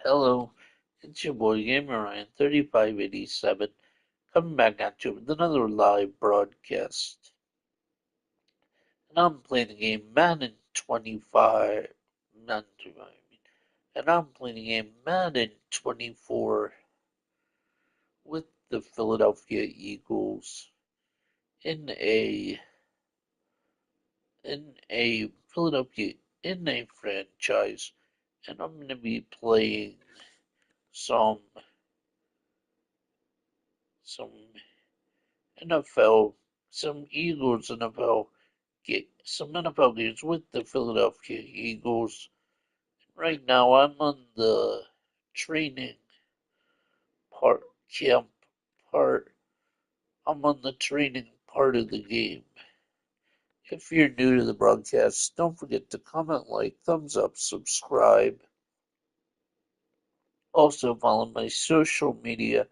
Hello, it's your boy Gamer Ryan 3587 coming back at you with another live broadcast. And I'm playing the game Madden 25, Madden 25, I mean, and I'm playing the game Madden 24 with the Philadelphia Eagles in a Philadelphia in a franchise, and I'm going to be playing some some NFL, some Eagles NFL some NFL games with the Philadelphia Eagles. Right now, I'm on the training part, camp part. I'm on the training part of the game. If you're new to the broadcast, don't forget to comment, like, thumbs up, subscribe. Also, follow my social media,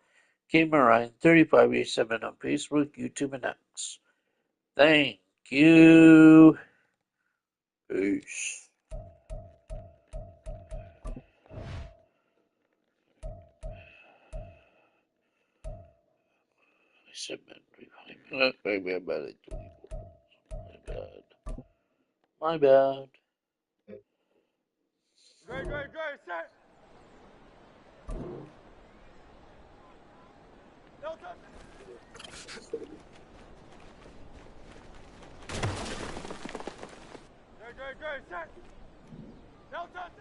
GamerRyan3587 on Facebook, YouTube, and X. Thank you. Peace. I said man, maybe I'm at 24. My bad. My bad. Great, set. No touch. Great, set. No touch.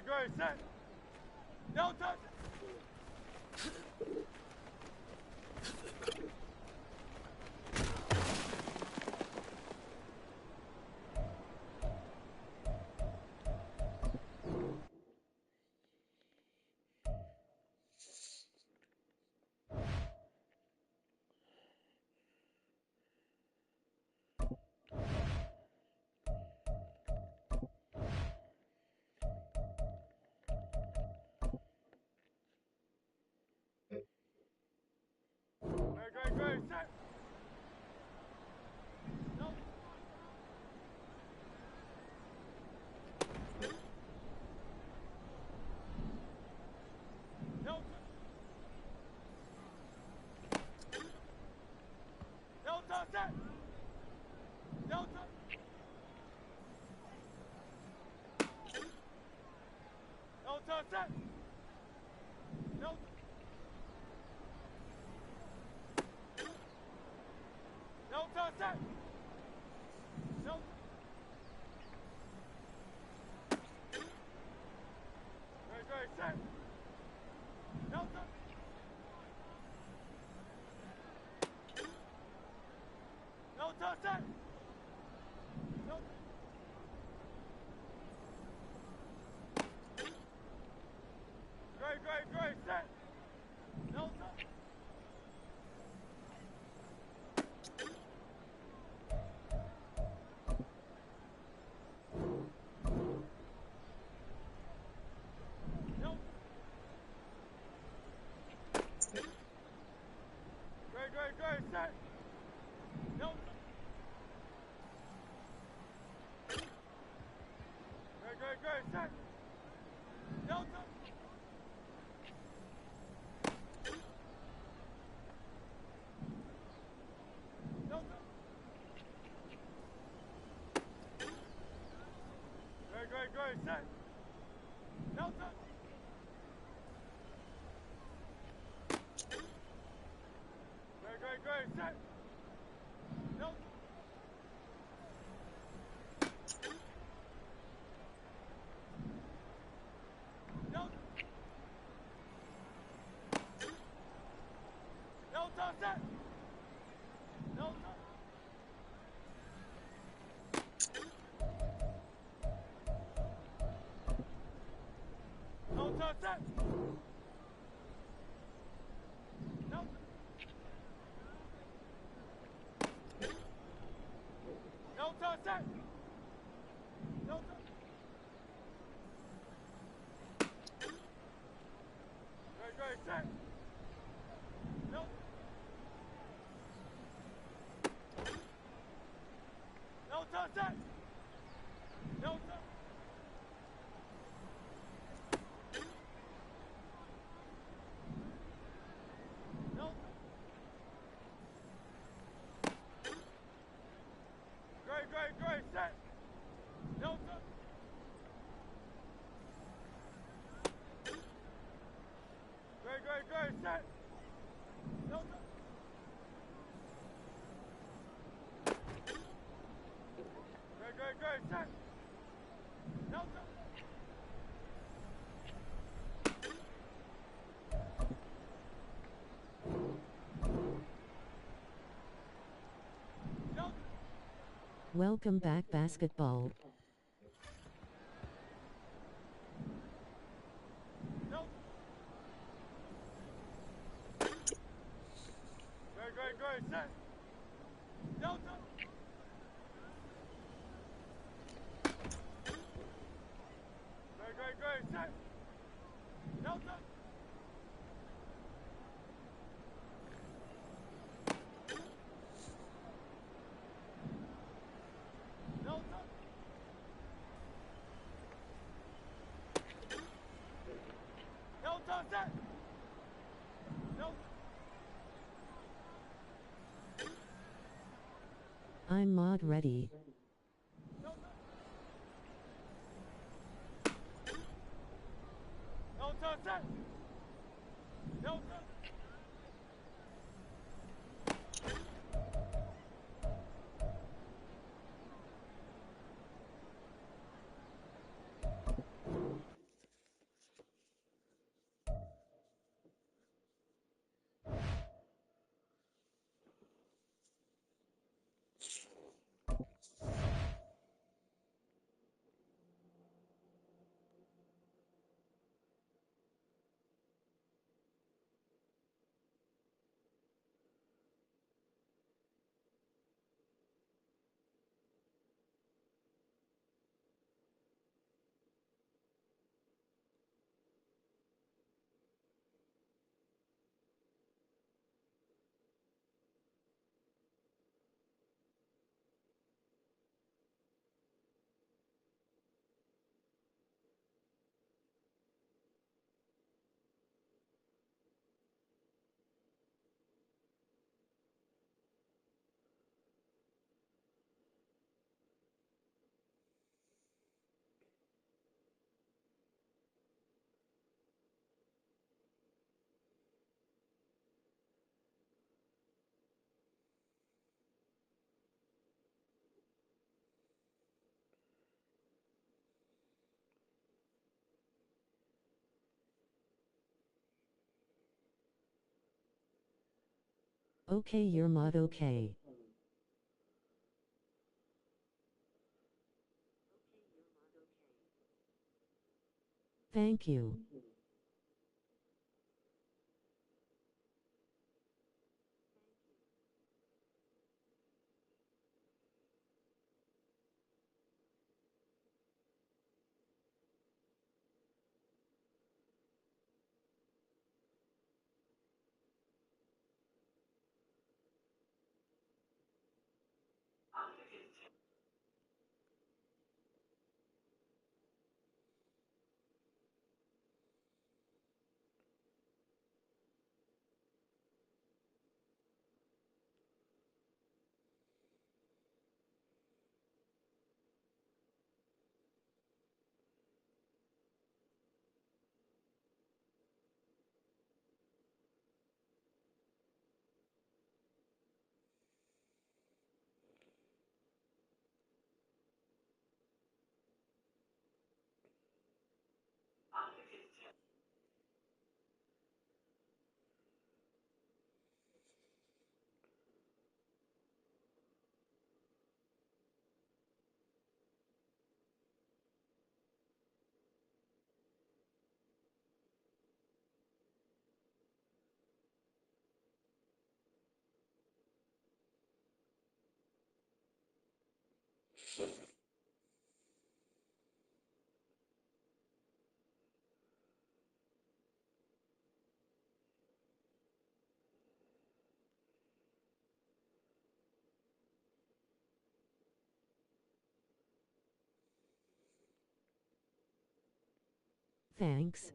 Great, set. No touch. Great, set. No. No touch. No touch, set. No touch. No touch, set. No touch. No touch, set. No touch. Great, set. No touch. No touch, set. No touch. Great, set. No touch. No. Great, set. No touch. Great, set. No touch. No touch. Great, set. No touch. Great, set. No touch. No touch. No touch, set. No touch. No touch, set. No touch. No touch, set. No touch. Great, set. No. sir. No, sir. Great, sir. No, sir. No, Welcome back, basketball. no. Great, sir. No, sir. Great, sir. No, sir. No, sir. No, sir. No, I'm mod ready. no, sir. No, sir. No, sir. Okay, you're mod okay. Thank you. Thanks.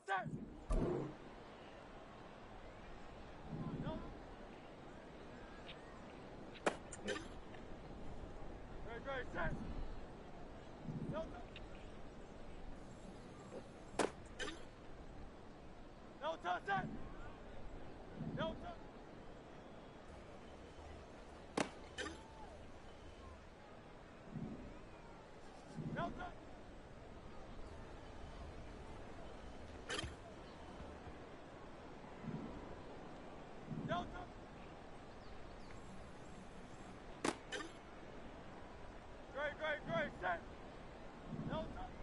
set. No. Great, set. No. No touch set. No touch. No touch. No touch. Great, set. No touch.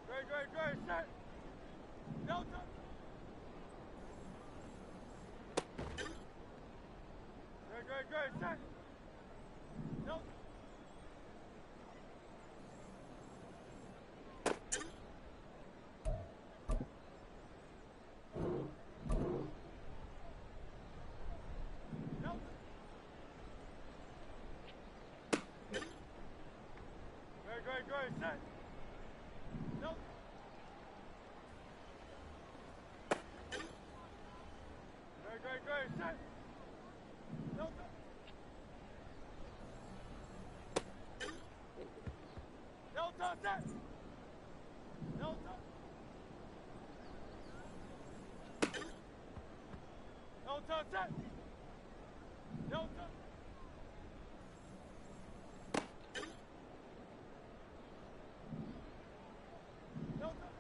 Great, set. No touch. Great, set. No. No. Great, set. No. Great, set. No. No touch set. No touch. No touch set. No touch. No touch.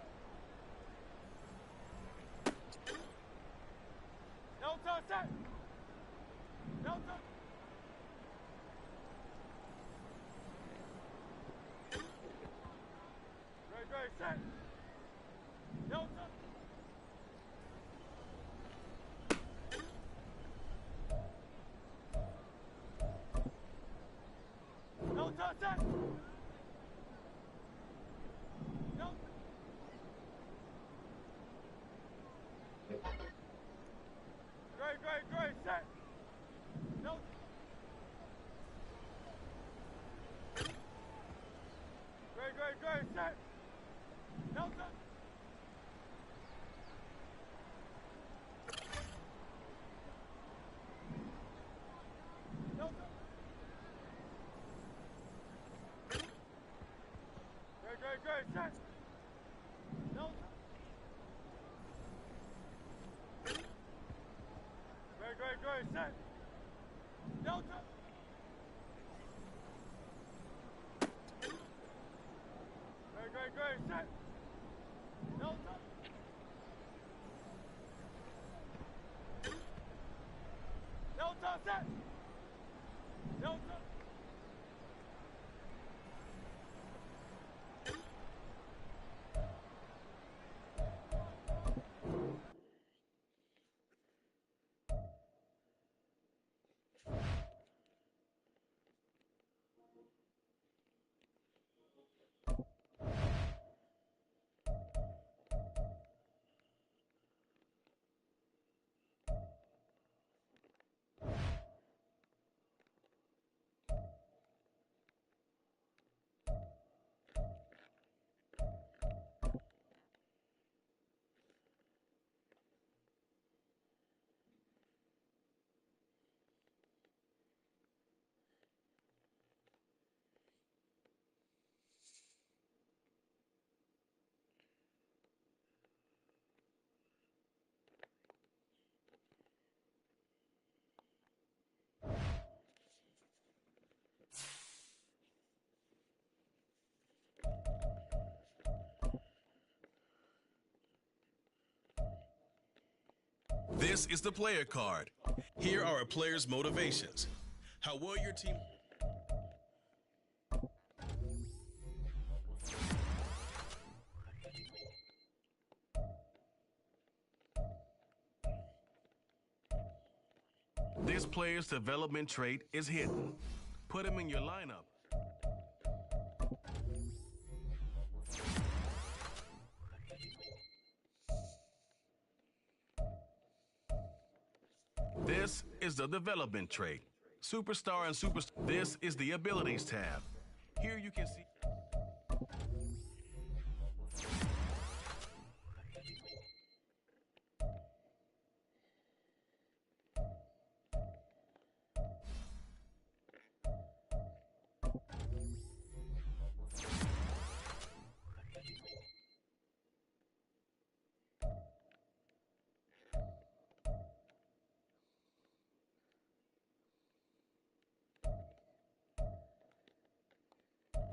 No touch set. No touch. Great, set. No touch. No touch set. No. Great, set. No. Great, set. No touch. No touch. Great, set. No touch. Great, set. No touch. Great, set. No touch. No touch set. No touch. This is the player card. Here are a player's motivations. How well your team... This player's development trait is hidden. Put him in your lineup. This is the development trait. Superstar and superstar. This is the abilities tab. Here you can see.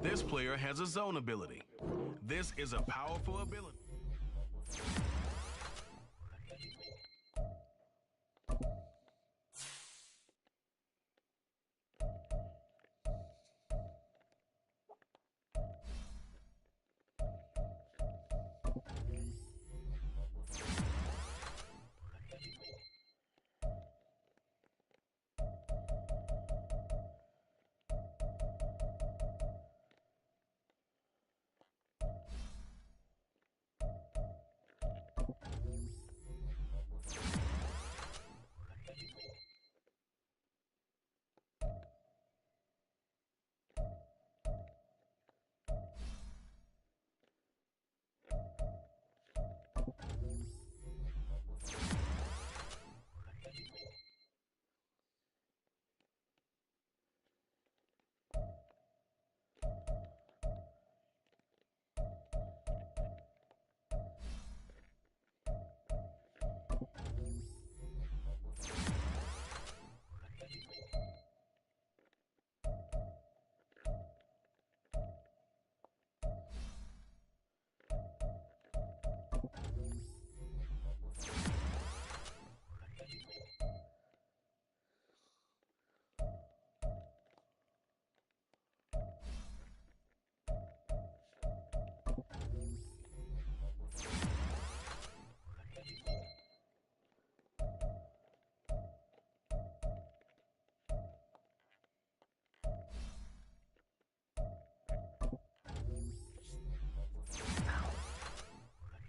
This player has a zone ability. This is a powerful ability.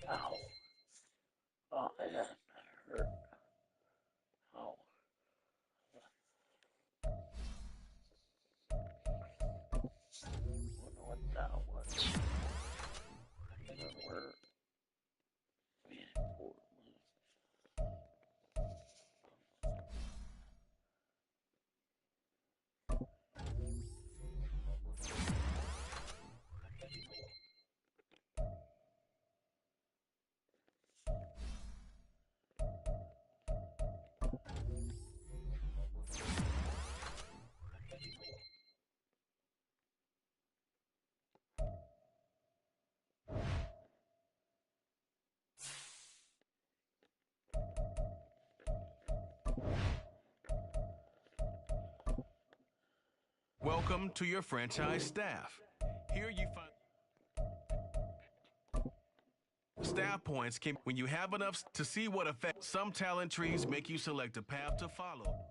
Ow. Oh, that hurt. Ow. Wonder what that was. Where? Man, poor Lou. Welcome to your franchise staff. Here you find staff points can when you have enough to see what effect some talent trees make you select a path to follow.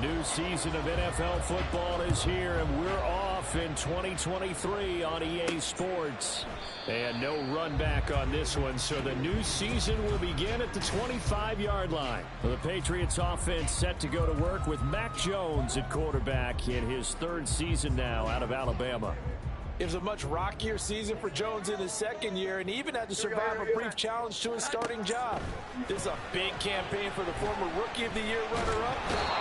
new season of NFL football is here, and we're off in 2023 on EA Sports. And no run back on this one, so the new season will begin at the 25-yard line. The Patriots offense set to go to work with Mac Jones at quarterback in his third season now out of Alabama. It was a much rockier season for Jones in his second year, and he even had to survive a brief challenge to his starting job. This is a big campaign for the former Rookie of the Year runner-up.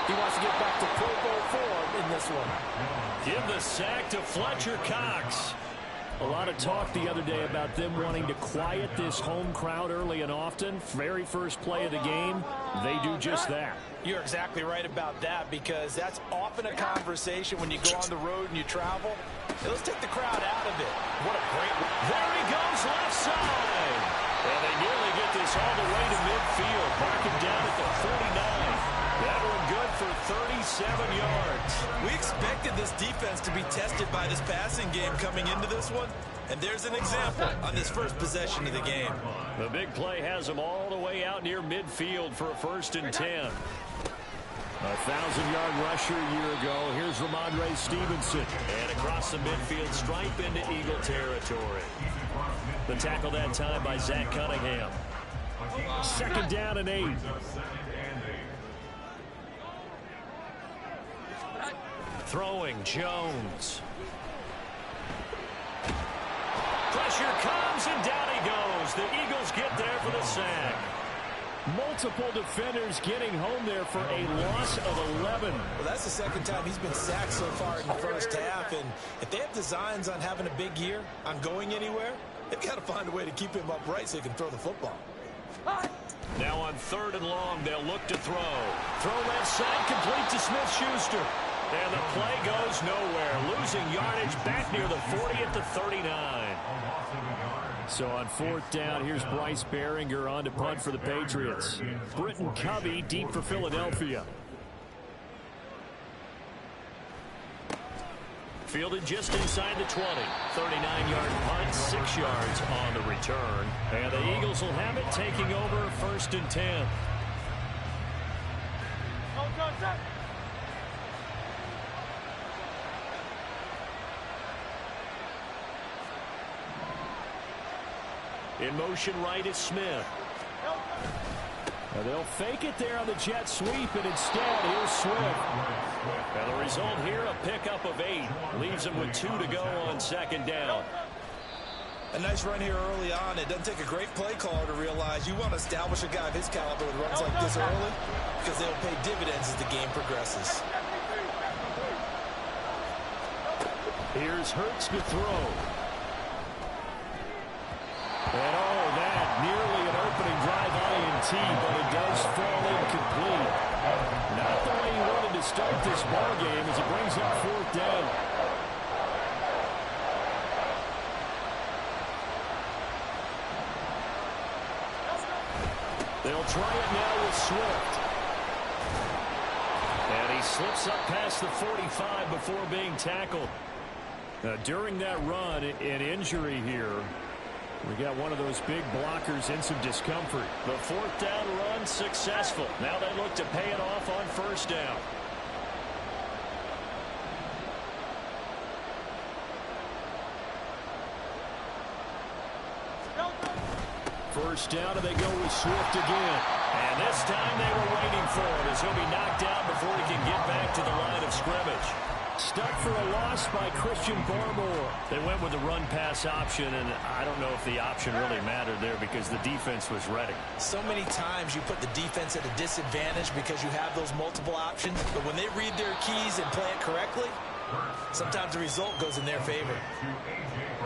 He wants to get back to Pro Bowl form in this one. Give the sack to Fletcher Cox. A lot of talk the other day about them wanting to quiet this home crowd early and often. Very first play of the game, they do just that. You're exactly right about that, because that's often a conversation when you go on the road and you travel. Hey, let's take the crowd out of it. What a great one. There he goes, left side. And they nearly get this all the way to midfield. Mark him down at the 49. That one good for 37 yards. We expected this defense to be tested by this passing game coming into this one, and there's an example on this first possession of the game. The big play has them all the way out near midfield for a 1st and 10. A 1,000-yard rusher a year ago. Here's Ramondre Stevenson. And across the midfield stripe into Eagle territory. The tackle that time by Zach Cunningham. 2nd down and 8. Throwing Jones. Pressure comes and down he goes. The Eagles get there for the sack. Multiple defenders getting home there for a loss of 11. Well, that's the second time he's been sacked so far in the first half. And if they have designs on having a big year, on going anywhere, they've got to find a way to keep him upright so he can throw the football. Now on 3rd and long, they'll look to throw. Throw left side, complete to Smith-Schuster. And the play goes nowhere. Losing yardage back near the 40 at the 39. So on 4th down, here's Bryce Behringer on to punt for the Patriots. Britton Covey deep for Philadelphia. Fielded just inside the 20. 39-yard punt, 6 yards on the return. And the Eagles will have it taking over 1st and 10. In motion right is Smith. Now they'll fake it there on the jet sweep, and instead here's Swift. And the result here, a pickup of 8. Leaves them with 2 to go on 2nd down. A nice run here early on. It doesn't take a great play caller to realize you want to establish a guy of his caliber with runs like this early, because they'll pay dividends as the game progresses. Here's Hurts to throw. And all that, nearly an opening drive INT, but it does fall incomplete. Not the way he wanted to start this ball game as it brings up 4th down. They'll try it now with Swift. And he slips up past the 45 before being tackled. During that run, an injury here. We got one of those big blockers in some discomfort. The 4th down run successful. Now they look to pay it off on 1st down. First down, and they go with Swift again. And this time they were waiting for him as he'll be knocked down before he can get back to the line of scrimmage. Stuck for a loss by Christian Barmore. They went with the run-pass option, and I don't know if the option really mattered there because the defense was ready. So many times you put the defense at a disadvantage because you have those multiple options, but when they read their keys and play it correctly, sometimes the result goes in their favor.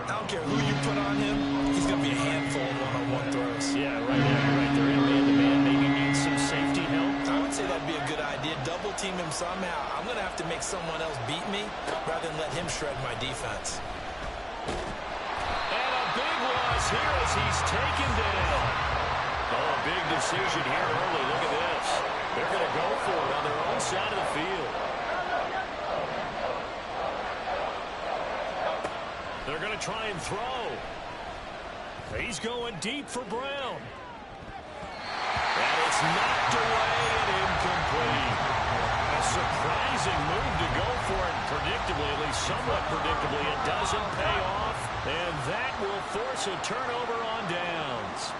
I don't care who you put on him, he's going to be a handful of one-on-one throws. Yeah, right there in man-to-man. Maybe needs some safety help. I would say that'd be a good idea. Double team him somehow. I'm going to have to make someone else beat me rather than let him shred my defense. And a big loss here as he's taken down. Oh, a big decision here early. Look at this. They're going to go for it on their own side of the field. They're going to try and throw. He's going deep for Brown. And it's knocked away and incomplete. A surprise amazing move to go for it. Predictably, at least somewhat predictably, it doesn't pay off. And that will force a turnover on downs.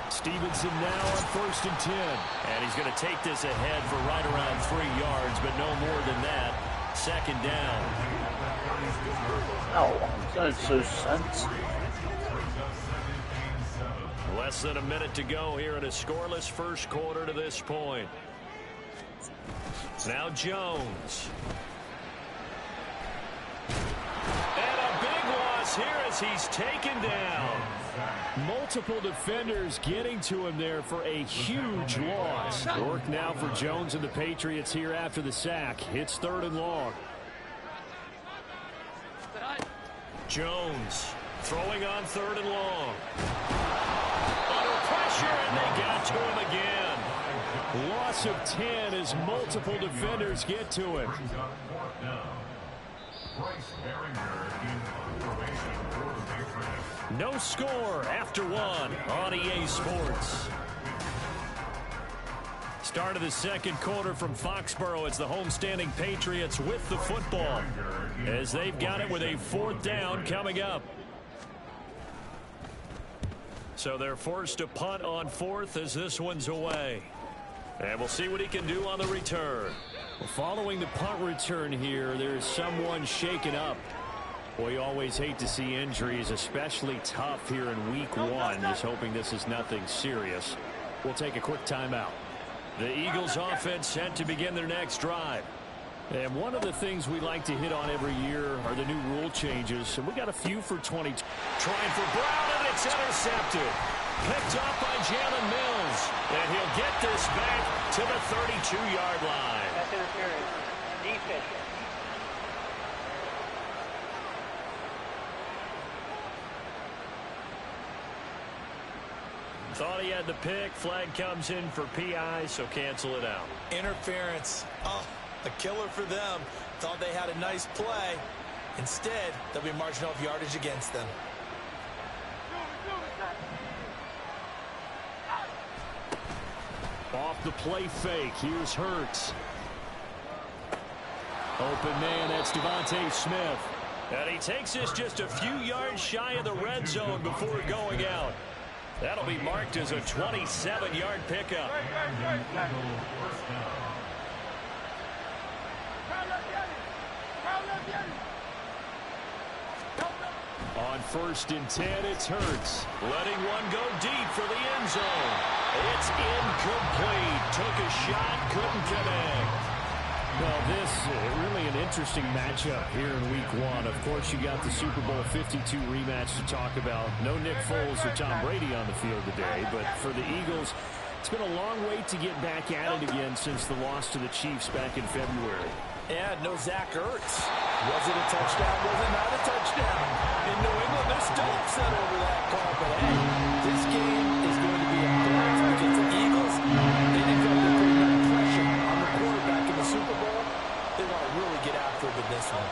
Stevenson now on 1st and 10. And he's going to take this ahead for right around 3 yards, but no more than that. 2nd down. Oh, that's so sensitive. Less than a minute to go here in a scoreless first quarter to this point. Now Jones. And a big loss here as he's taken down. Multiple defenders getting to him there for a huge loss. Work now for Jones and the Patriots here after the sack. It's 3rd and long. Jones throwing on 3rd and long. Under pressure, and they got to him again. Loss of 10 as multiple defenders get to him. No score after 1 on EA Sports. Start of the 2nd quarter from Foxborough. It's the homestanding Patriots with the football as they've got it with a 4th down coming up. So they're forced to punt on 4th as this one's away. And we'll see what he can do on the return. Well, following the punt return here, there's someone shaken up. Boy, you always hate to see injuries, especially tough here in week 1. Just hoping this is nothing serious. We'll take a quick timeout. The Eagles offense set to begin their next drive. And one of the things we like to hit on every year are the new rule changes. And we got a few for 20. Trying for Brown, and it's intercepted. Picked off by Jalen Mills. And he'll get this back to the 32-yard line. That's interference. Defense. Thought he had the pick. Flag comes in for PI, so cancel it out. Interference. Oh, a killer for them. Thought they had a nice play. Instead, they'll be marching off yardage against them. Off the play fake. Here's Hurts. Open man, that's Devontae Smith. And he takes this just a few yards shy of the red zone before going out. That'll be marked as a 27-yard pickup. On 1st and 10, it's Hurts. Letting one go deep for the end zone. It's incomplete. Took a shot, couldn't connect. Well, this really an interesting matchup here in week 1. Of course, you got the Super Bowl 52 rematch to talk about. No Nick Foles or Tom Brady on the field today, but for the Eagles, it's been a long wait to get back at it again since the loss to the Chiefs back in February. Yeah, no Zach Ertz. Was it a touchdown? Was it not a touchdown? In New England, they're still upset over that call. But hey, this game is going to be a blast because the Eagles, they didn't go to put enough pressure on the quarterback in the Super Bowl. They want to really get after it in this one.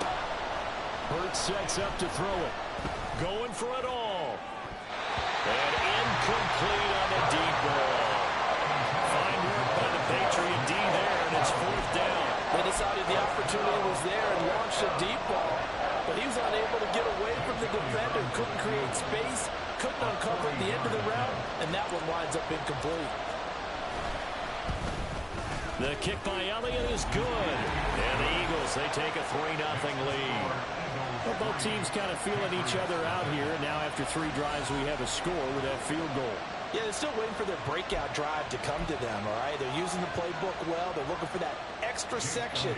Hurts sets up to throw it. Going for it all. And incomplete on the deep ball. Fine work by the Patriot D there, and it's 4th down. They decided the opportunity was there and launched a deep ball. But he was unable to get away from the defender. Couldn't create space. Couldn't uncover at the end of the route. And that one winds up incomplete. The kick by Elliott is good. And the Eagles, they take a 3-0 lead. Well, both teams kind of feeling each other out here. And now after 3 drives, we have a score with that field goal. Yeah, they're still waiting for their breakout drive to come to them, all right? They're using the playbook well. They're looking for that extra section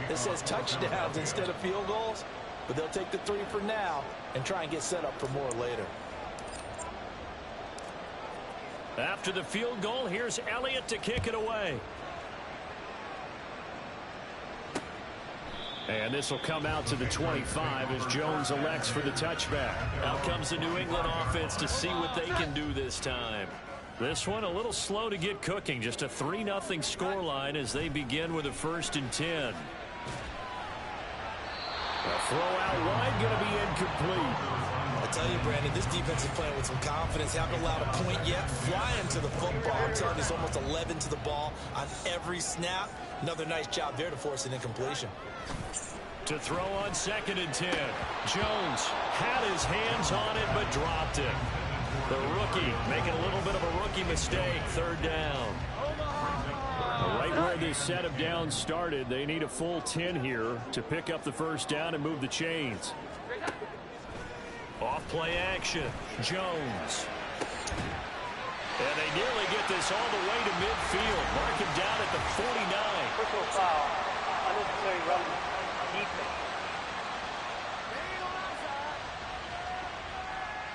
that says touchdowns instead of field goals. But they'll take the 3 for now and try and get set up for more later. After the field goal, here's Elliott to kick it away. And this will come out to the 25 as Jones elects for the touchback. Out comes the New England offense to see what they can do this time. This one a little slow to get cooking. Just a 3-0 scoreline as they begin with a 1st and 10. A throw out wide going to be incomplete. A I'll tell you, Brandon, this defense is playing with some confidence. Haven't allowed a point yet. Flying to the football. I'm telling you, it's almost 11 to the ball on every snap. Another nice job there to force an incompletion. To throw on 2nd and 10. Jones had his hands on it, but dropped it. The rookie making a little bit of a rookie mistake. 3rd down. Right where this set of downs started, they need a full 10 here to pick up the 1st down and move the chains. Off play action. Jones. And they nearly get this all the way to midfield. Mark him down at the 49. Personal foul. Unnecessary run defense.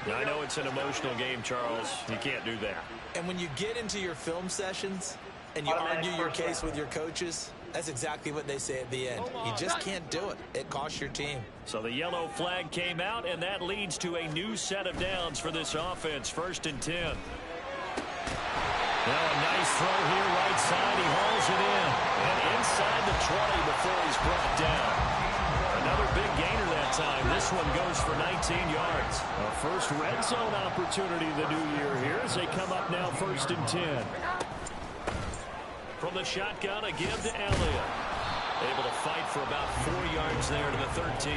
I know it's an emotional game, Charles. You can't do that. And when you get into your film sessions and you argue your case with your coaches, that's exactly what they say at the end. You just can't do it. It costs your team. So the yellow flag came out, and that leads to a new set of downs for this offense. 1st and 10. Now a nice throw here right side. He hauls it in. And inside the 20 before he's brought down. Another big gainer that time. This one goes for 19 yards. A first red zone opportunity the new year here as they come up now 1st and 10. From the shotgun again to Elliott. Able to fight for about 4 yards there to the 13.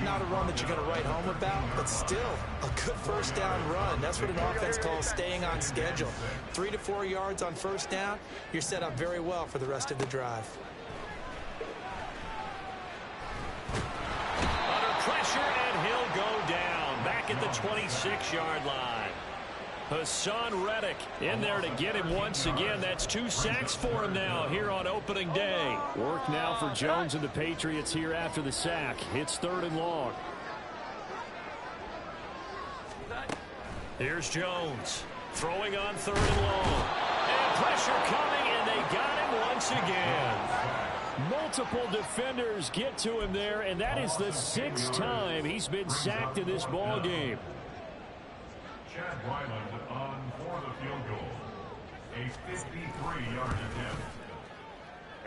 Not a run that you're going to write home about, but still a good 1st down run. That's what an offense calls staying on schedule. 3 to 4 yards on 1st down, you're set up very well for the rest of the drive. Under pressure, and he'll go down. Back at the 26-yard line. Hassan Reddick in there to get him once again. That's 2 sacks for him now here on opening day. Work now for Jones and the Patriots here after the sack. It's 3rd and long. Here's Jones throwing on 3rd and long. And pressure coming, and they got him once again. Multiple defenders get to him there, and that is the 6th time he's been sacked in this ball game. Chad Ryland on for the field goal. A 53-yard attempt.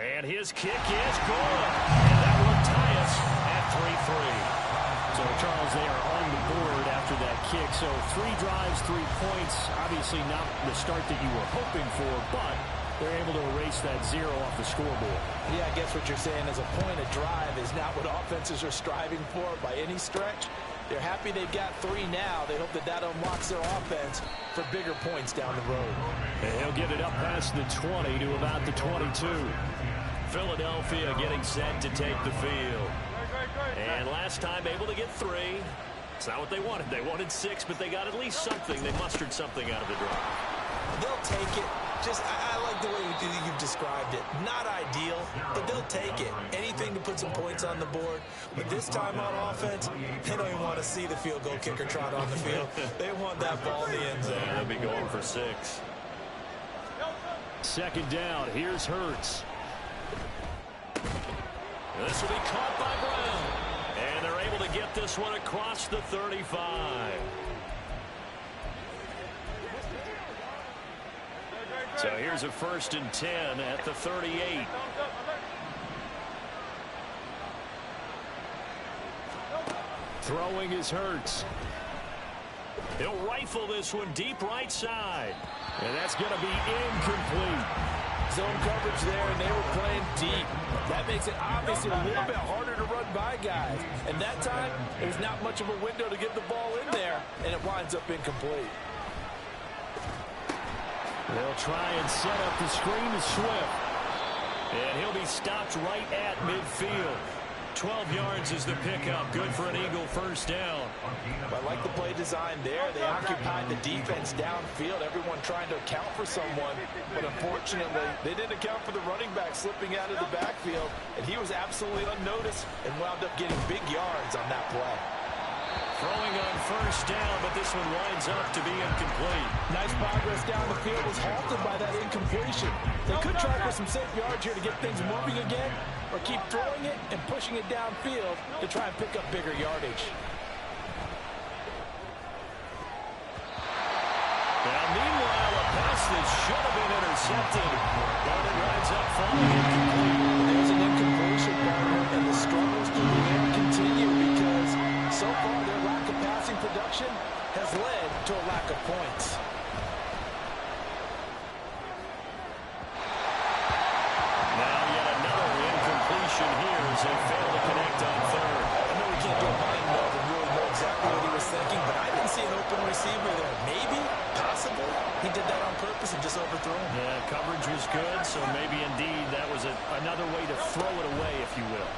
And his kick is good. And that will tie us at 3-3. So, Charles, they are on the board after that kick. So 3 drives, 3 points. Obviously not the start that you were hoping for, but they're able to erase that 0 off the scoreboard. Yeah, I guess what you're saying is a point of drive is not what offenses are striving for by any stretch. They're happy they've got 3 now. They hope that that unlocks their offense for bigger points down the road. And he'll get it up past the 20 to about the 22. Philadelphia getting set to take the field. And last time able to get 3. It's not what they wanted. They wanted 6, but they got at least something. They mustered something out of the drive. They'll take it. Just, I like the way you've described it. Not ideal, but they'll take it. Anything to put some points on the board. But this time on offense, they don't even want to see the field goal kicker trot on the field. They want that ball in the end zone. Yeah, they'll be going for 6. 2nd down. Here's Hurts. This will be caught by Brown. And they're able to get this one across the 35. So here's a 1st and 10 at the 38. Throwing is Hurts. He'll rifle this one deep right side. And that's going to be incomplete. Zone coverage there, and they were playing deep. That makes it obviously a little bit harder to run by guys. And that time, there's not much of a window to get the ball in there, and it winds up incomplete. They'll try and set up the screen to Swift. And he'll be stopped right at midfield. 12 yards is the pickup. Good for an Eagle 1st down. I like the play design there. They occupied the defense downfield, everyone trying to account for someone. But unfortunately, they didn't account for the running back slipping out of the backfield. And he was absolutely unnoticed and wound up getting big yards on that play. Throwing on 1st down, but this one winds up to be incomplete. Nice progress down the field was halted by that incompletion. They could try for some safe yards here to get things moving again, or keep throwing it and pushing it downfield to try and pick up bigger yardage. Now, meanwhile, a pass that should have been intercepted, but it winds up falling incomplete. There's an incompletion, partner, and the struggles to continue because so far their lack of production has led to a lack of points. Now yet another incompletion here as they fail to connect on third. I know we can't do a mind meld and really know exactly what he was thinking, but I didn't see an open receiver there. Maybe, possibly, he did that on purpose and just overthrew him. Yeah, coverage was good, so maybe indeed that was another way to throw it away, if you will.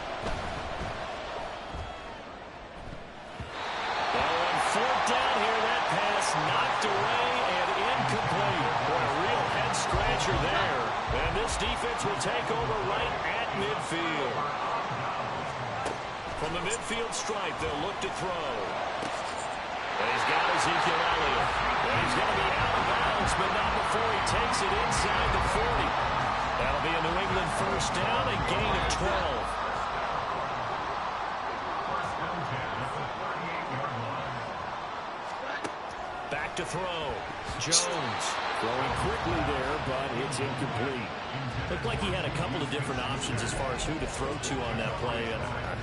Well, on fourth down here, that pass knocked away and incomplete. Boy, a real head-scratcher there. And this defense will take over right at midfield. From the midfield stripe, they'll look to throw. And he's got Ezekiel Elliott. And he's going to be out of bounds, but not before he takes it inside the 40. That'll be a New England first down, a gain of 12. Back to throw. Jones throwing quickly there, but it's incomplete. Looked like he had a couple of different options as far as who to throw to on that play.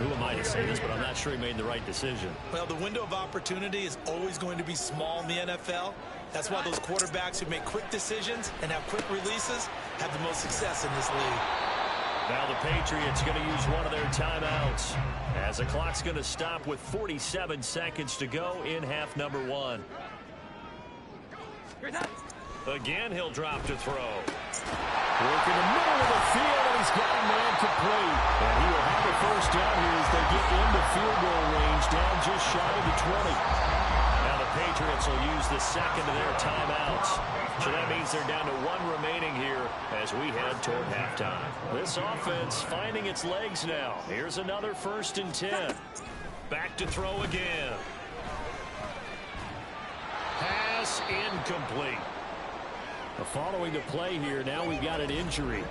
Who am I to say this, but I'm not sure he made the right decision. Well, the window of opportunity is always going to be small in the NFL. That's why those quarterbacks who make quick decisions and have quick releases have the most success in this league. Now the Patriots going to use one of their timeouts as the clock's going to stop with 47 seconds to go in half number one. Again, he'll drop to throw. Work in the middle of the field, and he's got a man complete. And he will have a first down here as they get into field goal range, down just shy of the 20. Now the Patriots will use the second of their timeouts. So that means they're down to one remaining here as we head toward halftime. This offense finding its legs now. Here's another 1st and 10. Back to throw again. Pass incomplete. Following the play here, now we've got an injury.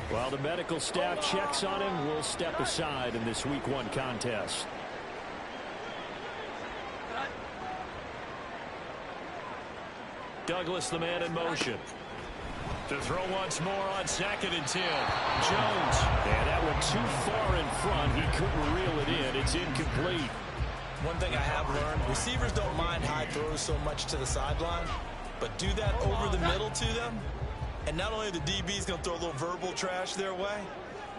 While the medical staff checks on him, we'll step aside in this Week 1 contest. Douglas, the man in motion. To throw once more on 2nd and 10. Jones. And that one too far in front. He couldn't reel it in. It's incomplete. One thing I have learned, receivers don't mind high throws so much to the sideline, but do that over the middle to them, and not only the DB's going to throw a little verbal trash their way,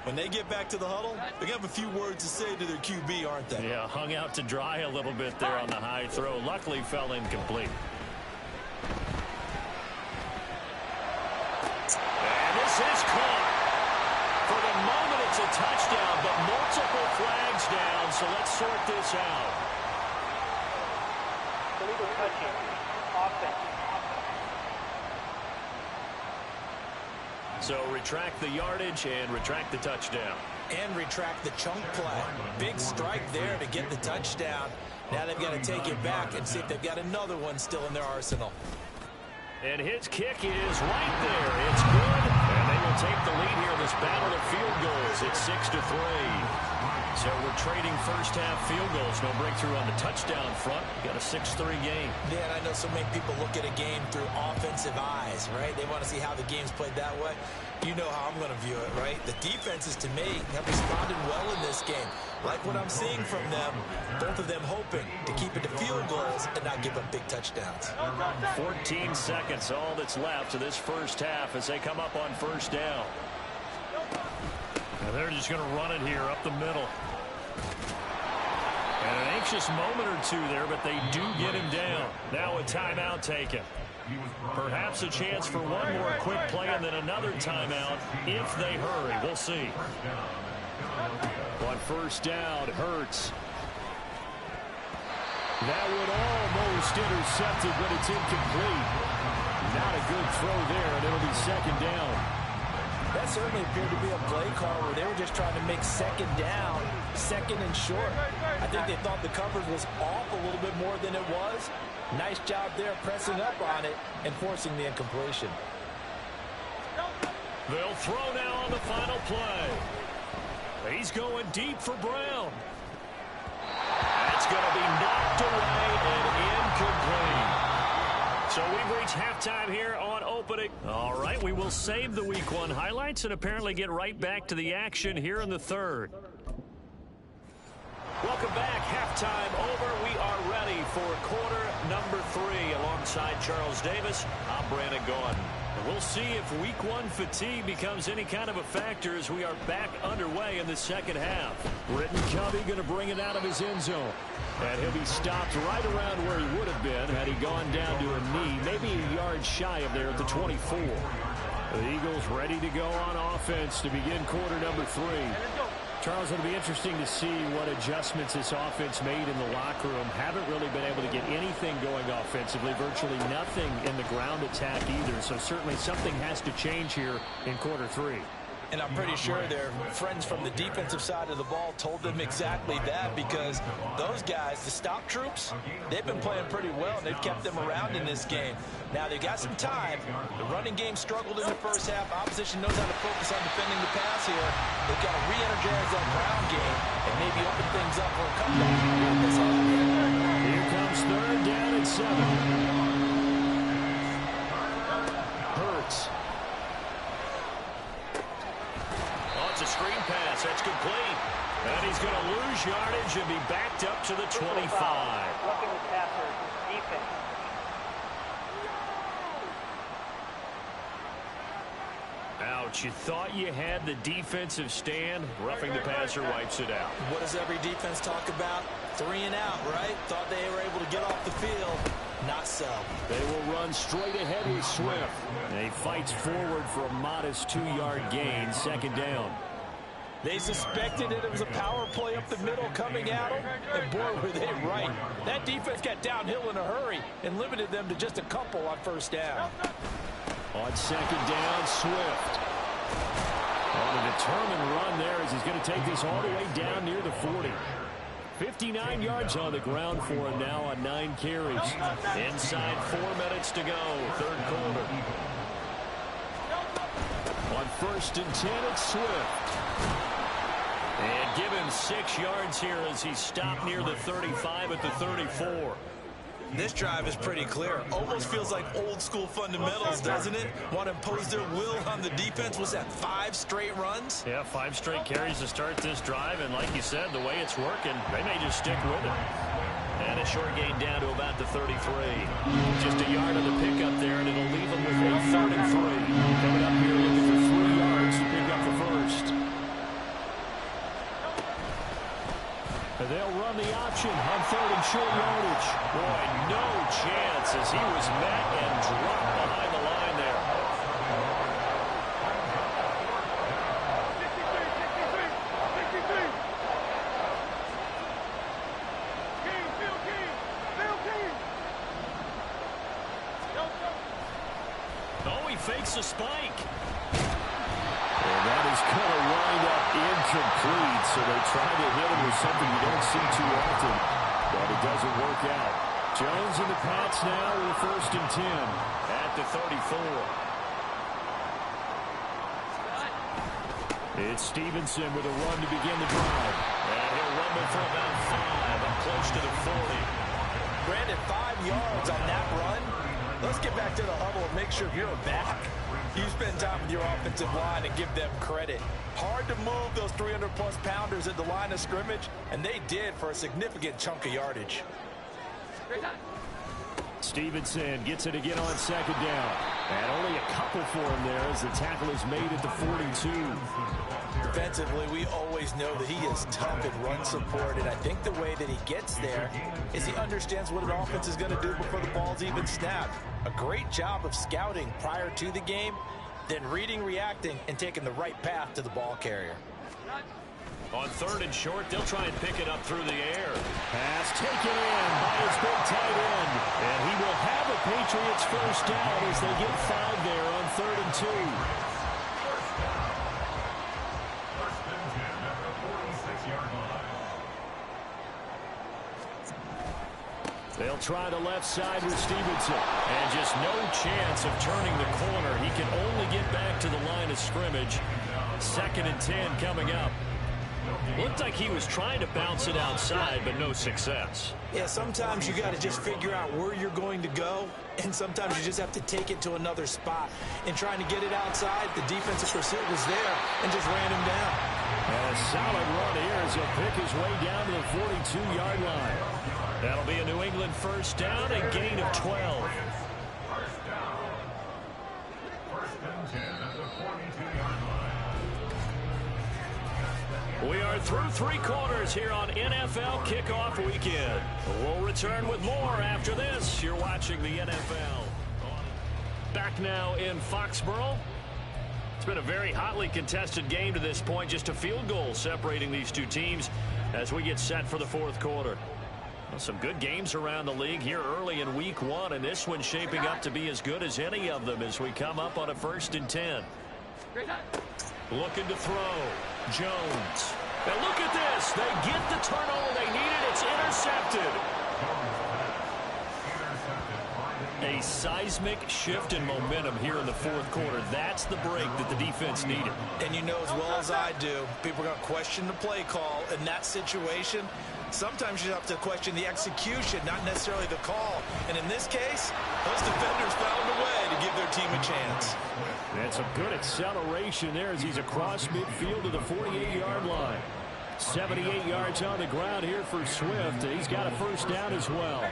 when they get back to the huddle, they're going to have a few words to say to their QB, aren't they? Yeah, hung out to dry a little bit there on the high throw. Luckily fell incomplete. And this is caught. For the moment, it's a touchdown, but multiple flags down, so let's sort this out. Illegal touching. Offense. So retract the yardage and retract the touchdown. And retract the chunk play. Big strike there to get the touchdown. Now they've got to take it back and see if they've got another one still in their arsenal. And his kick is right there. It's good. And they will take the lead here in this battle of field goals. It's 6-3. So we're trading first half field goals. No breakthrough on the touchdown front. Got a 6-3 game. Yeah, and I know so many people look at a game through offensive eyes, right? They want to see how the game's played that way. You know how I'm going to view it, right? The defenses, to me, have responded well in this game. Like what I'm seeing from them, both of them hoping to keep it to field goals and not give up big touchdowns. 14 seconds, all that's left to this first half as they come up on first down. And they're just going to run it here up the middle. And an anxious moment or two there, but they do get him down. Now a timeout taken. Perhaps a chance for one more quick play and then another timeout if they hurry. We'll see. On first down, Hurts. That would almost intercept it, but it's incomplete. Not a good throw there, and it'll be 2nd down. That certainly appeared to be a play call where they were just trying to make 2nd down, 2nd and short. I think they thought the coverage was off a little bit more than it was. Nice job there pressing up on it and forcing the incompletion. They'll throw now on the final play. He's going deep for Brown. That's going to be knocked away and incomplete. So we've reached halftime here on opening. All right, we will save the Week 1 highlights and apparently get right back to the action here in the third. Welcome back. Halftime over. We are ready for quarter 3 alongside Charles Davis. I'm Brandon Gaudin. And we'll see if Week 1 fatigue becomes any kind of a factor as we are back underway in the second half. Britton Covey going to bring it out of his end zone. And he'll be stopped right around where he would have been had he gone down to a knee, maybe a yard shy of there at the 24. The Eagles ready to go on offense to begin quarter number 3. Charles, it'll be interesting to see what adjustments this offense made in the locker room. Haven't really been able to get anything going offensively, virtually nothing in the ground attack either. So certainly something has to change here in quarter 3. And I'm pretty sure their friends from the defensive side of the ball told them exactly that, because those guys, the stop troops, they've been playing pretty well, and they've kept them around in this game. Now, they've got some time. The running game struggled in the first half. Opposition knows how to focus on defending the pass here. They've got to re-energize that ground game and maybe open things up for a comeback. Here comes 3rd down and 7. Hurts. A screen pass. That's complete. And he's going to lose yardage and be backed up to the 25. Roughing the passer, defense. Ouch, you thought you had the defensive stand. Roughing the passer wipes it out. What does every defense talk about? 3 and out, right? Thought they were able to get off the field. Not so. They will run straight ahead with Swift. And he fights forward for a modest 2-yard gain, 2nd down. They suspected that it was a power play up the middle coming at them, and boy, were they right. That defense got downhill in a hurry and limited them to just a couple on 1st down. On 2nd down, Swift. On a determined run there as he's going to take this all the way down near the 40. 59 yards on the ground for him now on 9 carries. Inside 4 minutes to go, 3rd quarter. On 1st and 10, it's Swift. And give him 6 yards here as he's stopped near the 35 at the 34. This drive is pretty clear. Almost feels like old school fundamentals, doesn't it? Want to impose their will on the defense. Was that 5 straight runs? Yeah, 5 straight carries to start this drive. And like you said, the way it's working, they may just stick with it. And a short gain down to about the 33. Just a yard on the pickup there, and it'll leave them with a 3rd and 3. Coming up here looking for 3 yards to pick up the first. And they'll run the option on 3rd and short yardage. Boy, no chance as he was met and dropped behind the line there. Oh, he fakes a spike. And that is going to wind up incomplete, so they try to hit him with something you don't see too often, but it doesn't work out. Jones in the Pats now with a 1st and 10 at the 34. It's Stevenson with a run to begin the drive. And he'll run them for about 5 up close to the 40. Brandon, 5 yards on that run. Let's get back to the huddle and make sure you're a back. You spend time with your offensive line and give them credit. Hard to move those 300-plus pounders at the line of scrimmage, and they did for a significant chunk of yardage. Stevenson gets it again on 2nd down. And only a couple for him there as the tackle is made at the 42. Defensively, we always know that he is tough in run support, and I think the way that he gets there is he understands what an offense is going to do before the ball's even snapped. A great job of scouting prior to the game, then reading, reacting, and taking the right path to the ball carrier. On 3rd and short, they'll try and pick it up through the air. Pass taken in by his big tight end. And he will have a Patriots 1st down as they get 5 there on 3rd and 2. First and 10 at the 46-yard line. They'll try the left side with Stevenson. And just no chance of turning the corner. He can only get back to the line of scrimmage. 2nd and 10 coming up. Looked like he was trying to bounce it outside, but no success. Yeah, sometimes you got to just figure out where you're going to go, and sometimes you just have to take it to another spot. In trying to get it outside, the defensive pursuit was there and just ran him down. And a solid run here as he'll pick his way down to the 42-yard line. That'll be a New England first down, a gain of 12. First down. First and 10 at the 42-yard line. We are through three quarters here on NFL Kickoff Weekend. We'll return with more after this. You're watching the NFL. Back now in Foxborough. It's been a very hotly contested game to this point. Just a field goal separating these two teams as we get set for the fourth quarter. Well, some good games around the league here early in week one, and this one's shaping up to be as good as any of them as we come up on a 1st and 10. Looking to throw. Jones. Now look at this. They get the turnover they needed. It's intercepted. A seismic shift in momentum here in the fourth quarter. That's the break that the defense needed. And you know as well as I do, people are going to question the play call in that situation. Sometimes you have to question the execution, not necessarily the call. And in this case, those defenders found a way to give their team a chance. And some good acceleration there as he's across midfield to the 48-yard line. 78 yards on the ground here for Swift. He's got a first down as well.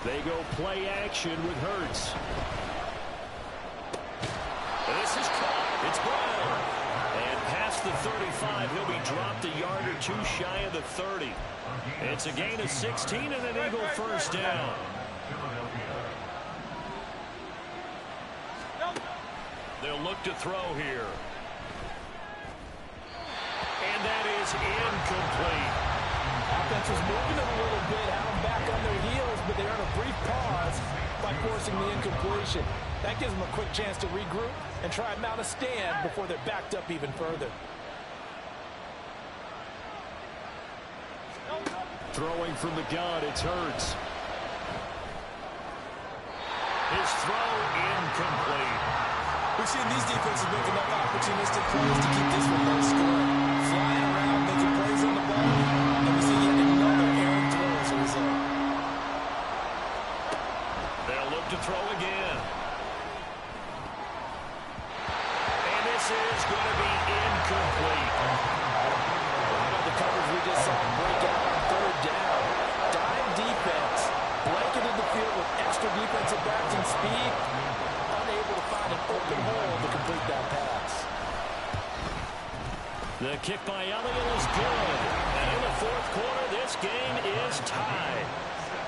They go play action with Hurts. This is caught. It's Brown. And past the 35, he'll be dropped a yard or two shy of the 30. It's a gain of 16 and an Eagle first down. They'll look to throw here. And that is incomplete. Offense is moving it a little bit, have them back on their heels, but they're on a brief pause by forcing the incompletion. That gives them a quick chance to regroup and try and mount a stand before they're backed up even further. Throwing from the gun, it's Hurts. His throw incomplete. We've seen these defenses make enough opportunistic plays to keep this one low scoring. Flying around, making plays on the ball, and we see yet another errant throw as a result. They'll look to throw again. And this is going to be incomplete. How about the coverage we just saw break out on 3rd down? Dime defense, blanketed the field with extra defensive backs and speed, unable to find an open hole to complete that pass. The kick by Elliott is good. And in the fourth quarter, this game is tied.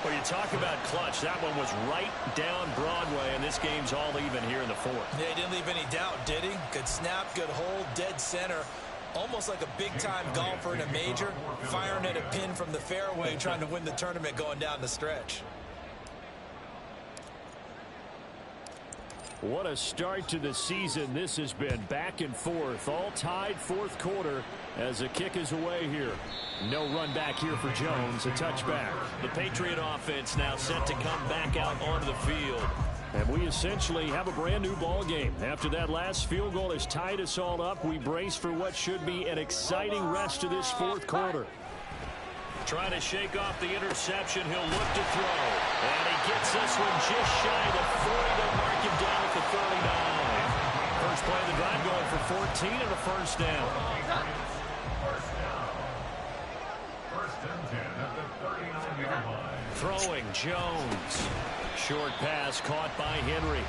Well, you talk about clutch. That one was right down Broadway, and this game's all even here in the fourth. Yeah, he didn't leave any doubt, did he? Good snap, good hold, dead center. Almost like a big-time golfer in a major, firing at a pin from the fairway, trying to win the tournament going down the stretch. What a start to the season this has been. Back and forth, all tied fourth quarter as the kick is away here. No run back here for Jones, a touchback. The Patriot offense now set to come back out onto the field. And we essentially have a brand new ball game. After that last field goal has tied us all up, we brace for what should be an exciting rest to this fourth quarter. Trying to shake off the interception. He'll look to throw. And he gets this one just shy of the 40 to mark him down at the 39. First play of the drive going for 14 and a first down. First and 10 at the 39-yard line. Throwing Jones. Short pass caught by Henry.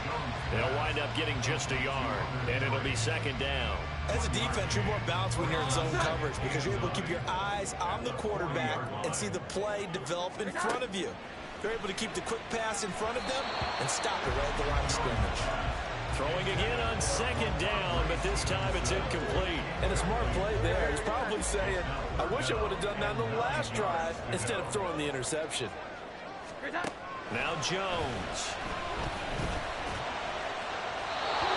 They'll wind up getting just a yard. And it'll be second down. As a defense, you're more balanced when you're in zone coverage because you're able to keep your eyes on the quarterback and see the play develop in front of you. You're able to keep the quick pass in front of them and stop it right at the line of scrimmage. Throwing again on second down, but this time it's incomplete. And a smart play there. He's probably saying, I wish I would have done that on the last drive instead of throwing the interception. Now Jones.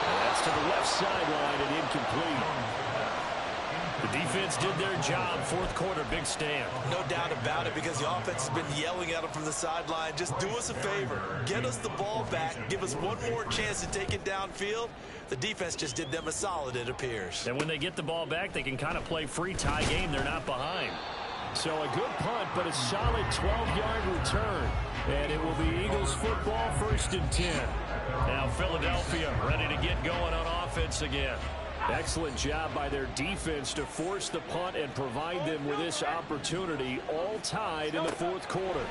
And that's to the left sideline and incomplete. The defense did their job. Fourth quarter, big stand. No doubt about it because the offense has been yelling at them from the sideline. Just do us a favor. Get us the ball back. Give us one more chance to take it downfield. The defense just did them a solid, it appears. And when they get the ball back, they can kind of play free tie game. They're not behind. So a good punt, but a solid 12-yard return. And it will be Eagles football, 1st and 10. Now Philadelphia ready to get going on offense again. Excellent job by their defense to force the punt and provide them with this opportunity, all tied in the fourth quarter.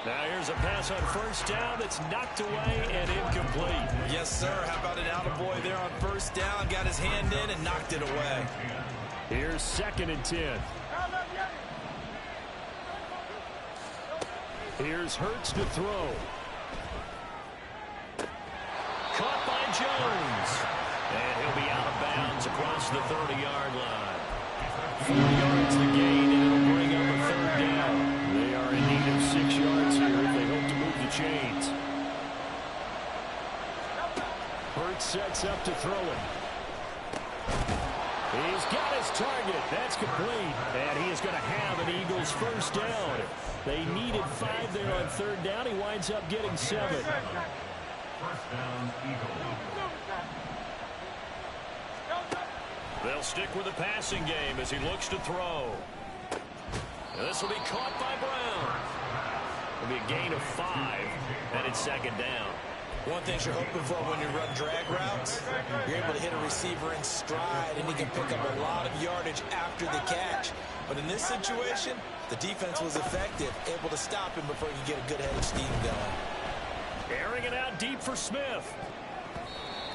Now here's a pass on first down that's knocked away and incomplete. Yes, sir. How about an attaboy there on first down? Got his hand in and knocked it away. Here's 2nd and 10. Here's Hurts to throw. Caught by Jones. And he'll be out of bounds across the 30-yard line. 4 yards the gain, and it'll bring up a 3rd down. They are in need of 6 yards here if they hope to move the chains. Hurts sets up to throw it. He's got his target. That's complete. And he is going to have an Eagles first down. They needed 5 there on 3rd down. He winds up getting 7. First down, Eagles. They'll stick with the passing game as he looks to throw. And this will be caught by Brown. It'll be a gain of 5, and it's 2nd down. One thing you're hoping for when you run drag routes, you're able to hit a receiver in stride, and he can pick up a lot of yardage after the catch. But in this situation, the defense was effective, able to stop him before he could get a good head of steam going. Airing it out deep for Smith.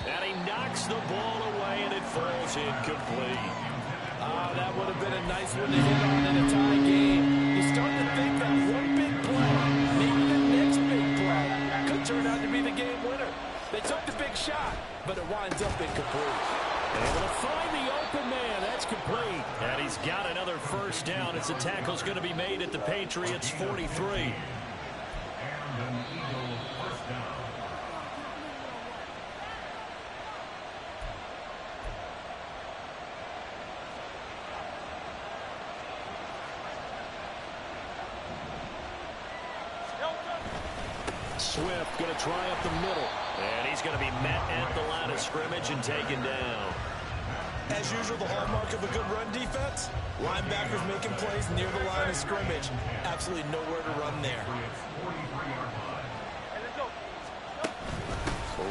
And he knocks the ball away, and it falls incomplete. That would have been a nice one to hit on in a tie game. You start to think that one big play, maybe the next big play, could turn out to be the game winner. They took the big shot, but it winds up incomplete. Able to find the open man. That's complete. And he's got another first down as the tackle's going to be made at the Patriots' 43. And an Eagles first down. Swift going to try up the middle. And he's going to be met at the line of scrimmage and taken down. As usual, the hallmark of a good run defense, linebackers making plays near the line of scrimmage. Absolutely nowhere to run there.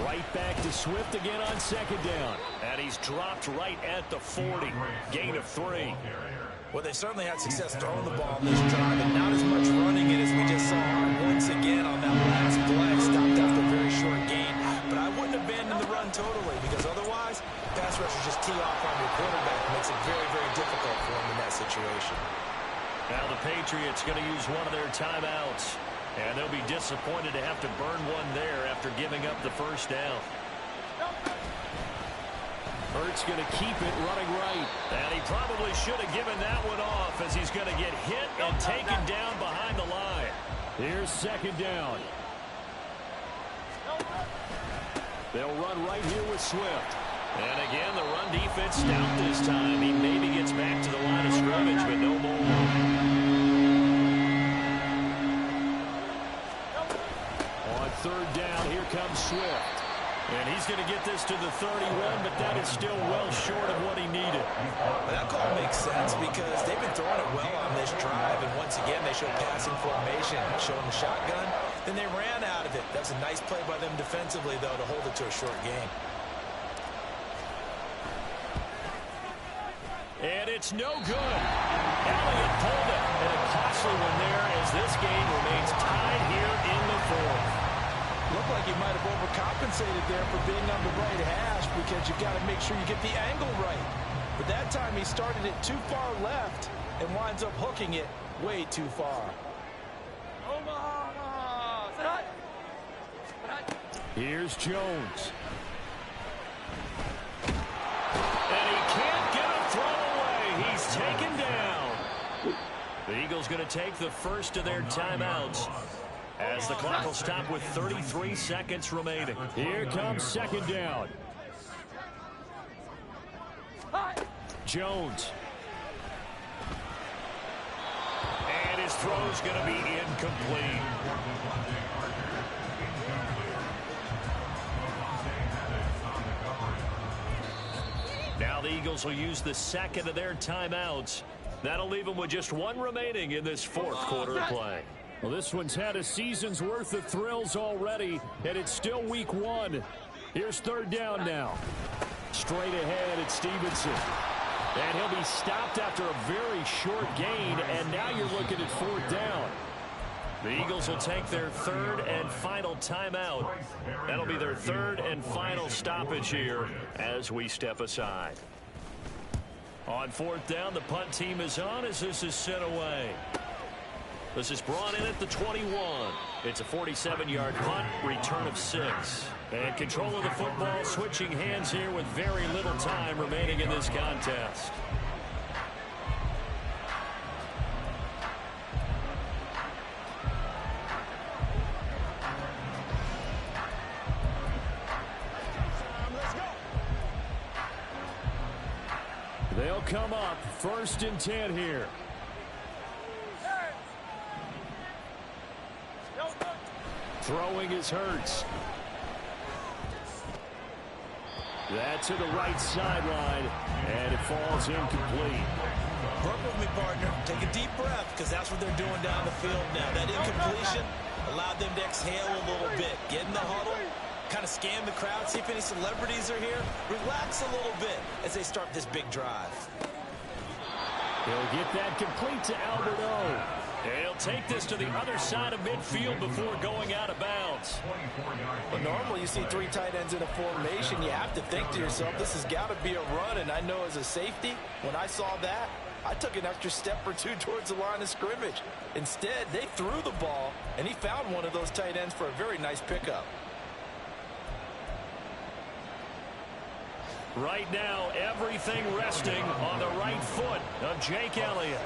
Right back to Swift again on 2nd down. And he's dropped right at the 40. Gain of 3. Well, they certainly had success throwing the ball on this drive, and not as much running it as we just saw once again on that last play. Stopped after a very short gain. But I wouldn't abandon the run totally, because otherwise, pass rushers just tee off on your quarterback. It makes it very, very difficult for him in that situation. Now the Patriots going to use one of their timeouts. And they'll be disappointed to have to burn one there after giving up the first down. Hurts going to keep it running right. And he probably should have given that one off as he's going to get hit and taken down behind the line. Here's 2nd down. They'll run right here with Swift. And again, the run defense stout this time. He maybe gets back to the line of scrimmage, but no more. On 3rd down, here comes Swift. And he's going to get this to the 31, but that is still well short of what he needed. That call makes sense because they've been throwing it well on this drive, and once again, they showed passing formation, showing the shotgun. Then they ran out of it. That's a nice play by them defensively, though, to hold it to a short game. And it's no good. Elliott pulled it, and a costly one there as this game remains tied here in the 4th. Looked like he might have overcompensated there for being on the right hash, because you got to make sure you get the angle right. But that time he started it too far left and winds up hooking it way too far. Here's Jones. And he can't get a throw away. He's taken down. The Eagles going to take the first of their timeouts as the clock will stop with 33 seconds remaining. Here comes 2nd down. Jones. And his throw's going to be incomplete. Now the Eagles will use the second of their timeouts. That'll leave them with just one remaining in this 4th quarter of play. Well, this one's had a season's worth of thrills already, and it's still week 1. Here's third down now. Straight ahead, it's Stevenson. And he'll be stopped after a very short gain, and now you're looking at fourth down. The Eagles will take their third and final timeout. That'll be their third and final stoppage here as we step aside. On fourth down, the punt team is on as this is sent away. This is brought in at the 21. It's a 47-yard punt, return of 6. And control of the football switching hands here with very little time remaining in this contest. They'll come up first and 10 here. Throwing is Hurts. That to the right sideline, and it falls incomplete. Work with me, partner. Take a deep breath, because that's what they're doing down the field now. That incompletion allowed them to exhale a little bit. Get in the huddle, kind of scan the crowd, see if any celebrities are here. Relax a little bit as they start this big drive. He'll get that complete to Albert O. He'll take this to the other side of midfield before going out of bounds. But normally you see 3 tight ends in a formation. You have to think to yourself, this has got to be a run. And I know as a safety, when I saw that, I took an extra step or 2 towards the line of scrimmage. Instead, they threw the ball, and he found one of those tight ends for a very nice pickup. Right now, everything resting on the right foot of Jake Elliott.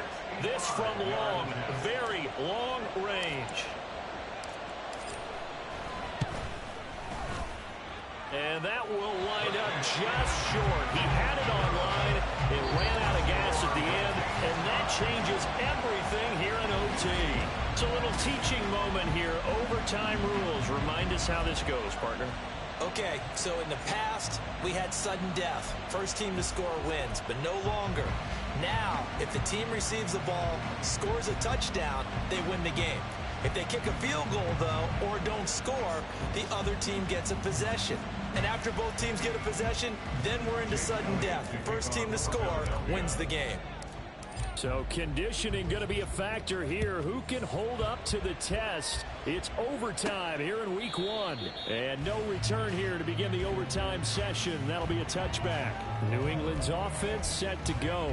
This from long, very long range. And that will wind up just short. He had it on line. It ran out of gas at the end, and that changes everything here in OT. It's a little teaching moment here. Overtime rules. Remind us how this goes, partner. Okay, so in the past, we had sudden death. First team to score wins, but no longer. Now, if the team receives the ball, scores a touchdown, they win the game. If they kick a field goal, though, or don't score, the other team gets a possession. And after both teams get a possession, then we're into sudden death. First team to score wins the game. So conditioning going to be a factor here. Who can hold up to the test? It's overtime here in week 1. And no return here to begin the overtime session. That'll be a touchback. New England's offense set to go.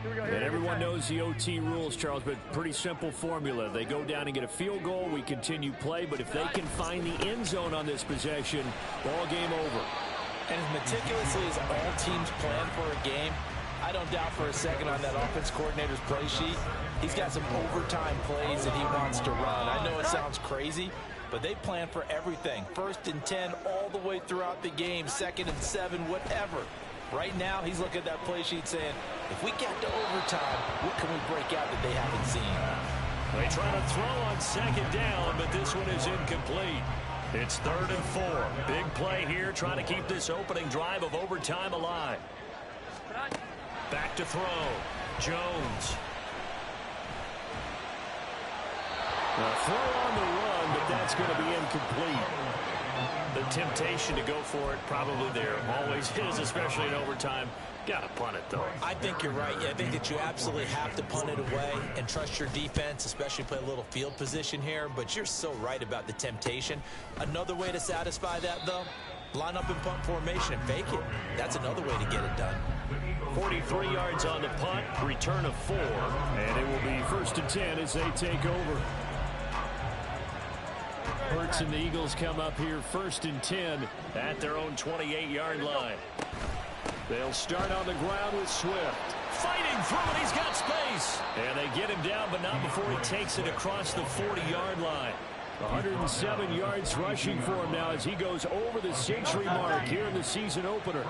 And everyone knows the OT rules, Charles, but pretty simple formula. They go down and get a field goal. We continue play. But if they can find the end zone on this possession, ball game over. And as meticulously as all teams plan for a game, I don't doubt for a second on that offense coordinator's play sheet, he's got some overtime plays that he wants to run. I know it sounds crazy, but they plan for everything. 1st and 10 all the way throughout the game, 2nd and 7, whatever. Right now, he's looking at that play sheet saying, if we get to overtime, what can we break out that they haven't seen? They try to throw on 2nd down, but this one is incomplete. It's 3rd and 4. Big play here, trying to keep this opening drive of overtime alive. Back to throw. Jones. A throw on the run, but that's going to be incomplete. The temptation to go for it probably there. Always is, especially in overtime. Got to punt it, though. I think you're right. I think that you absolutely have to punt it away and trust your defense, especially play a little field position here. But you're so right about the temptation. Another way to satisfy that, though, line up in punt formation and fake it. That's another way to get it done. 43 yards on the punt, return of 4. And it will be 1st and 10 as they take over. Hurts and the Eagles come up here 1st and 10 at their own 28-yard line. They'll start on the ground with Swift. Fighting through it, he's got space. And they get him down, but not before he takes it across the 40-yard line. 107 yards rushing for him now as he goes over the century mark here in the season opener.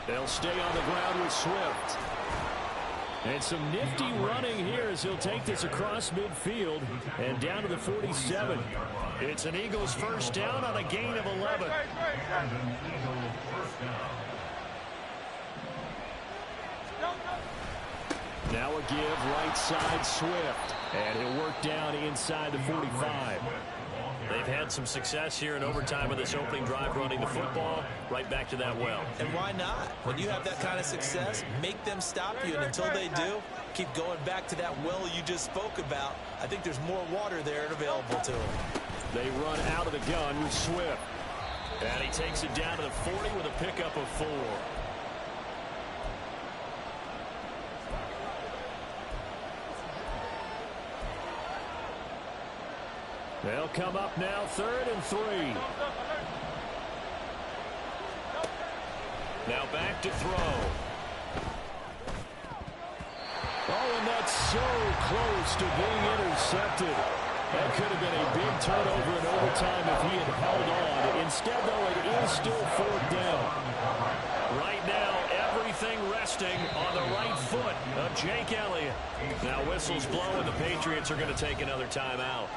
They'll stay on the ground with Swift. And some nifty running here as he'll take this across midfield and down to the 47. It's an Eagles first down on a gain of 11. Now a give right side Swift. And he'll work down inside the 45. They've had some success here in overtime of this opening drive running the football right back to that well. And why not? When you have that kind of success, make them stop you. And until they do, keep going back to that well you just spoke about. I think there's more water there available to them. They run out of the gun with Swift. And he takes it down to the 40 with a pickup of 4. They'll come up now, 3rd and 3. Now back to throw. Oh, and that's so close to being intercepted. That could have been a big turnover in overtime if he had held on. Instead, though, it is still 4th down. Right now, everything resting on the right foot of Jake Elliott. Now whistles blow and the Patriots are going to take another timeout.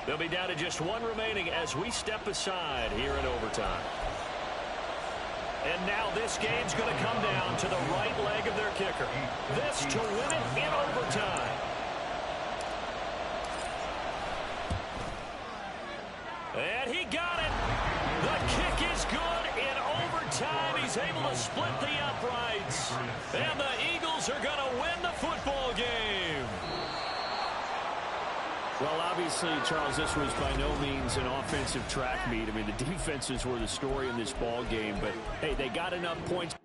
They'll be down to just 1 remaining as we step aside here in overtime. And now this game's going to come down to the right leg of their kicker. This to win it in overtime. And he got it. The kick is good in overtime. He's able to split the uprights. And the Eagles are going to win the football game. Well, obviously, Charles, this was by no means an offensive track meet. I mean, the defenses were the story in this ball game, but, hey, they got enough points.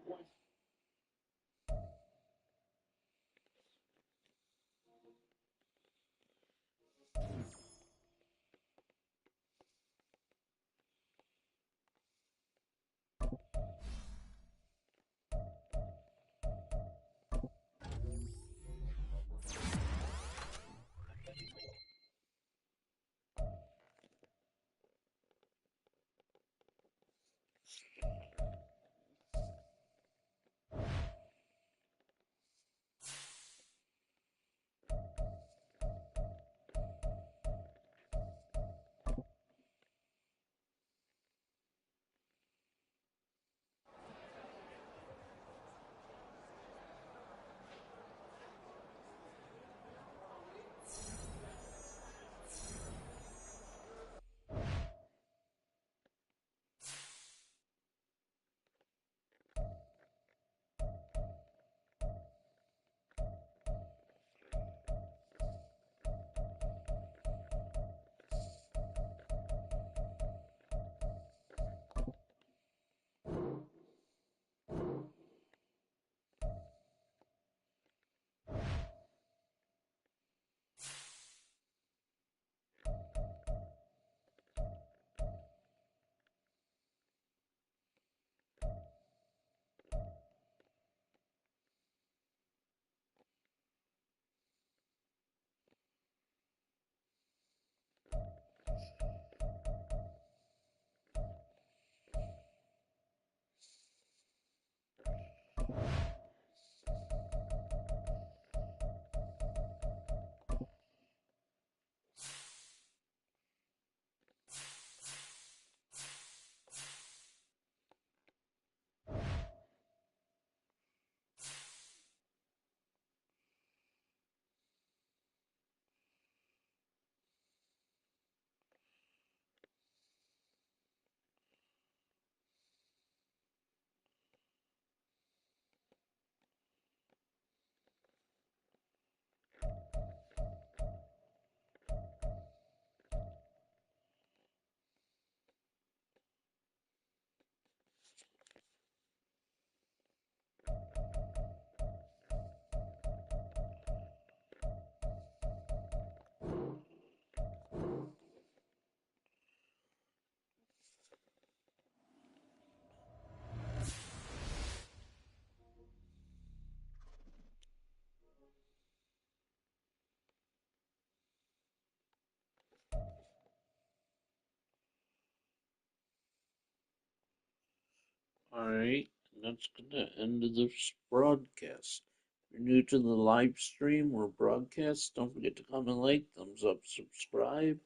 Alright, and that's gonna end this broadcast. If you're new to the live stream or broadcast, don't forget to comment, like, thumbs up, subscribe.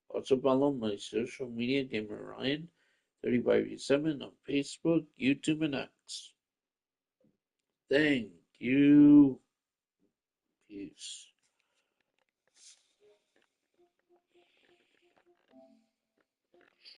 Also follow my social media, Gamer Ryan 3587 on Facebook, YouTube, and X. Thank you. Peace.